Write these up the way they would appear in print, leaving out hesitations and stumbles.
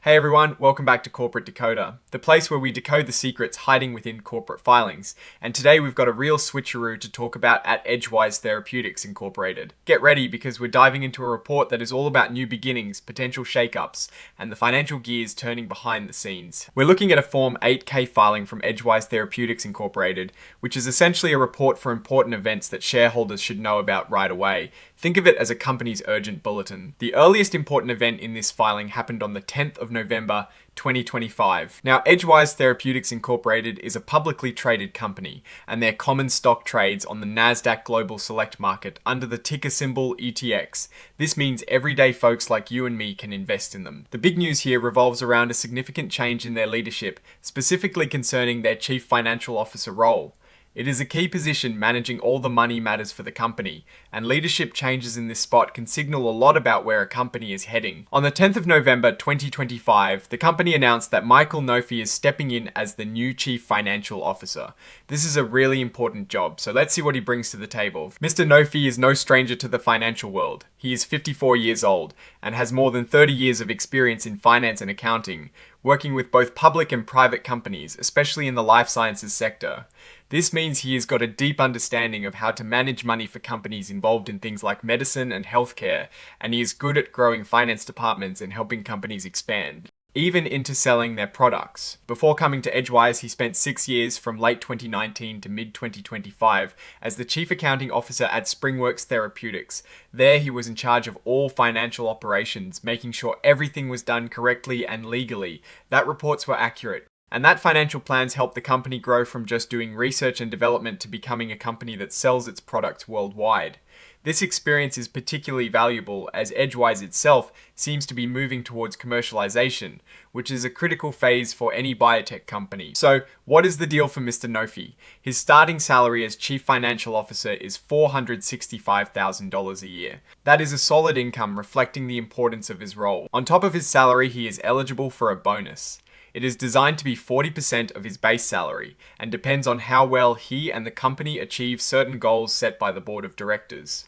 Hey everyone, welcome back to Corporate Decoder, the place where we decode the secrets hiding within corporate filings. And today we've got a real switcheroo to talk about at Edgewise Therapeutics Incorporated. Get ready because we're diving into a report that is all about new beginnings, potential shakeups, and the financial gears turning behind the scenes. We're looking at a Form 8K filing from Edgewise Therapeutics Incorporated, which is essentially a report for important events that shareholders should know about right away. Think of it as a company's urgent bulletin. The earliest important event in this filing happened on the 10th of November 2025. Now, Edgewise Therapeutics Incorporated is a publicly traded company, and their common stock trades on the Nasdaq Global Select Market under the ticker symbol ETX. This means everyday folks like you and me can invest in them. The big news here revolves around a significant change in their leadership, specifically concerning their Chief Financial Officer role. It is a key position managing all the money matters for the company, and leadership changes in this spot can signal a lot about where a company is heading. On the 10th of November 2025, the company announced that Michael Nofi is stepping in as the new Chief Financial Officer. This is a really important job, so let's see what he brings to the table. Mr. Nofi is no stranger to the financial world. He is 54 years old and has more than 30 years of experience in finance and accounting, working with both public and private companies, especially in the life sciences sector. This means he has got a deep understanding of how to manage money for companies involved in things like medicine and healthcare, and he is good at growing finance departments and helping companies expand, even into selling their products. Before coming to Edgewise, he spent 6 years from late 2019 to mid-2025 as the Chief Accounting Officer at Springworks Therapeutics. There he was in charge of all financial operations, making sure everything was done correctly and legally, that reports were accurate, and that financial plans helped the company grow from just doing research and development to becoming a company that sells its products worldwide. This experience is particularly valuable as Edgewise itself seems to be moving towards commercialization, which is a critical phase for any biotech company. So, what is the deal for Mr. Nofi? His starting salary as Chief Financial Officer is $465,000 a year. That is a solid income reflecting the importance of his role. On top of his salary, he is eligible for a bonus. It is designed to be 40% of his base salary and depends on how well he and the company achieve certain goals set by the board of directors.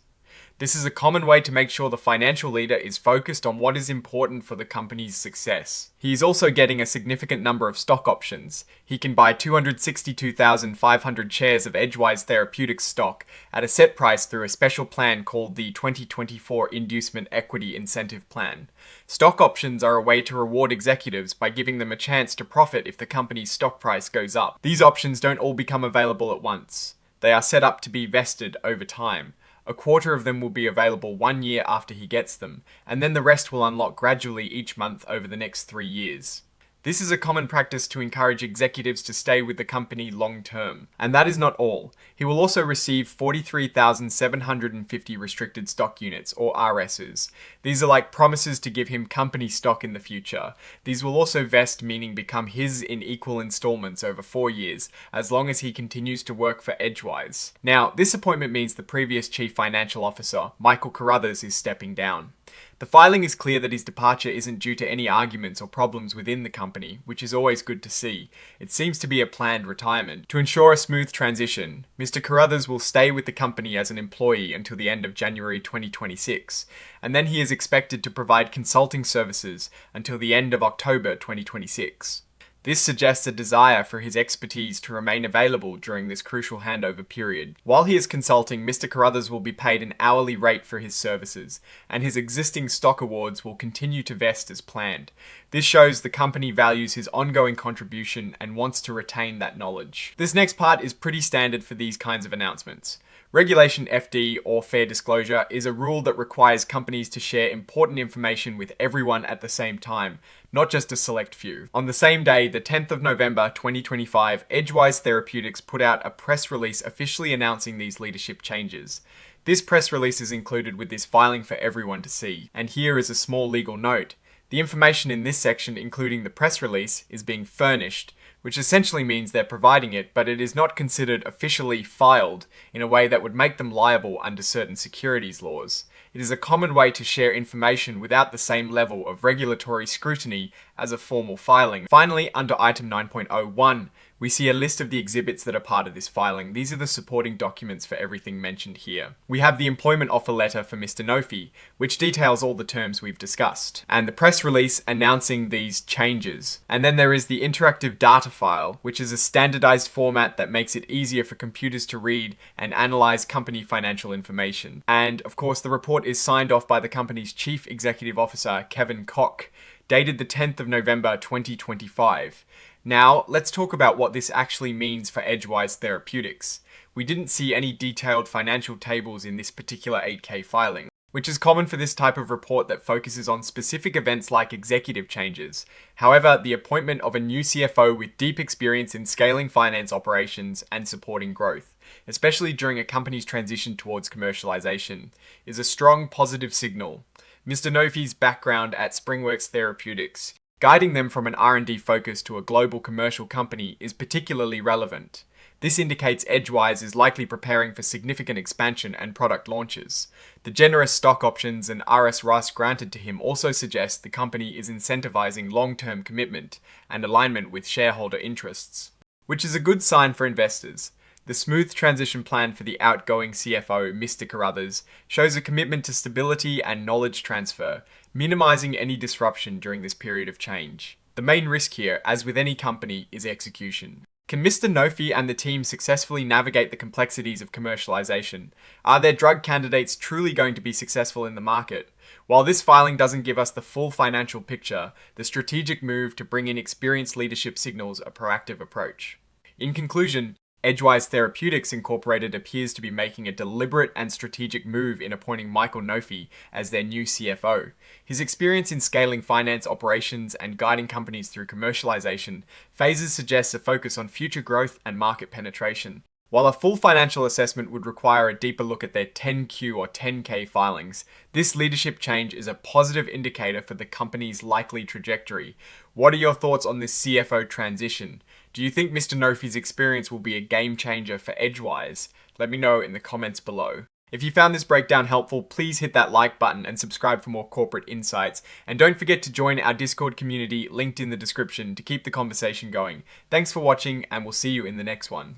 This is a common way to make sure the financial leader is focused on what is important for the company's success. He is also getting a significant number of stock options. He can buy 262,500 shares of Edgewise Therapeutics stock at a set price through a special plan called the 2024 Inducement Equity Incentive Plan. Stock options are a way to reward executives by giving them a chance to profit if the company's stock price goes up. These options don't all become available at once. They are set up to be vested over time. A quarter of them will be available 1 year after he gets them, and then the rest will unlock gradually each month over the next 3 years. This is a common practice to encourage executives to stay with the company long term. And that is not all. He will also receive 43,750 restricted stock units, or RSs. These are like promises to give him company stock in the future. These will also vest, meaning become his in equal installments over 4 years, as long as he continues to work for Edgewise. Now, this appointment means the previous Chief Financial Officer, Michael Carruthers, is stepping down. The filing is clear that his departure isn't due to any arguments or problems within the company, which is always good to see. It seems to be a planned retirement. To ensure a smooth transition, Mr. Carruthers will stay with the company as an employee until the end of January 2026, and then he is expected to provide consulting services until the end of October 2026. This suggests a desire for his expertise to remain available during this crucial handover period. While he is consulting, Mr. Carruthers will be paid an hourly rate for his services, and his existing stock awards will continue to vest as planned. This shows the company values his ongoing contribution and wants to retain that knowledge. This next part is pretty standard for these kinds of announcements. Regulation FD, or fair disclosure, is a rule that requires companies to share important information with everyone at the same time, not just a select few. On the same day, the 10th of November 2025, Edgewise Therapeutics put out a press release officially announcing these leadership changes. This press release is included with this filing for everyone to see. And here is a small legal note. The information in this section, including the press release, is being furnished, which essentially means they're providing it, but it is not considered officially filed in a way that would make them liable under certain securities laws. It is a common way to share information without the same level of regulatory scrutiny as a formal filing. Finally, under item 9.01, we see a list of the exhibits that are part of this filing. These are the supporting documents for everything mentioned here. We have the employment offer letter for Mr. Nofi, which details all the terms we've discussed, and the press release announcing these changes. And then there is the interactive data file, which is a standardized format that makes it easier for computers to read and analyze company financial information. And of course, the report is signed off by the company's Chief Executive Officer, Kevin Koch, dated the 10th of November 2025. Now, let's talk about what this actually means for Edgewise Therapeutics. We didn't see any detailed financial tables in this particular 8K filing, which is common for this type of report that focuses on specific events like executive changes. However, the appointment of a new CFO with deep experience in scaling finance operations and supporting growth, especially during a company's transition towards commercialization, is a strong positive signal. Mr. Nofi's background at Springworks Therapeutics, guiding them from an R&D focus to a global commercial company, is particularly relevant. This indicates Edgewise is likely preparing for significant expansion and product launches. The generous stock options and RS-RUS granted to him also suggest the company is incentivizing long-term commitment and alignment with shareholder interests, which is a good sign for investors. The smooth transition plan for the outgoing CFO, Mr. Carruthers, shows a commitment to stability and knowledge transfer, minimizing any disruption during this period of change. The main risk here, as with any company, is execution. Can Mr. Nofi and the team successfully navigate the complexities of commercialization? Are their drug candidates truly going to be successful in the market? While this filing doesn't give us the full financial picture, the strategic move to bring in experienced leadership signals a proactive approach. In conclusion, Edgewise Therapeutics Incorporated appears to be making a deliberate and strategic move in appointing Michael Nofi as their new CFO. His experience in scaling finance operations and guiding companies through commercialization phases suggests a focus on future growth and market penetration. While a full financial assessment would require a deeper look at their 10Q or 10K filings, this leadership change is a positive indicator for the company's likely trajectory. What are your thoughts on this CFO transition? Do you think Mr. Nofi's experience will be a game changer for Edgewise? Let me know in the comments below. If you found this breakdown helpful, please hit that like button and subscribe for more corporate insights. And don't forget to join our Discord community linked in the description to keep the conversation going. Thanks for watching, and we'll see you in the next one.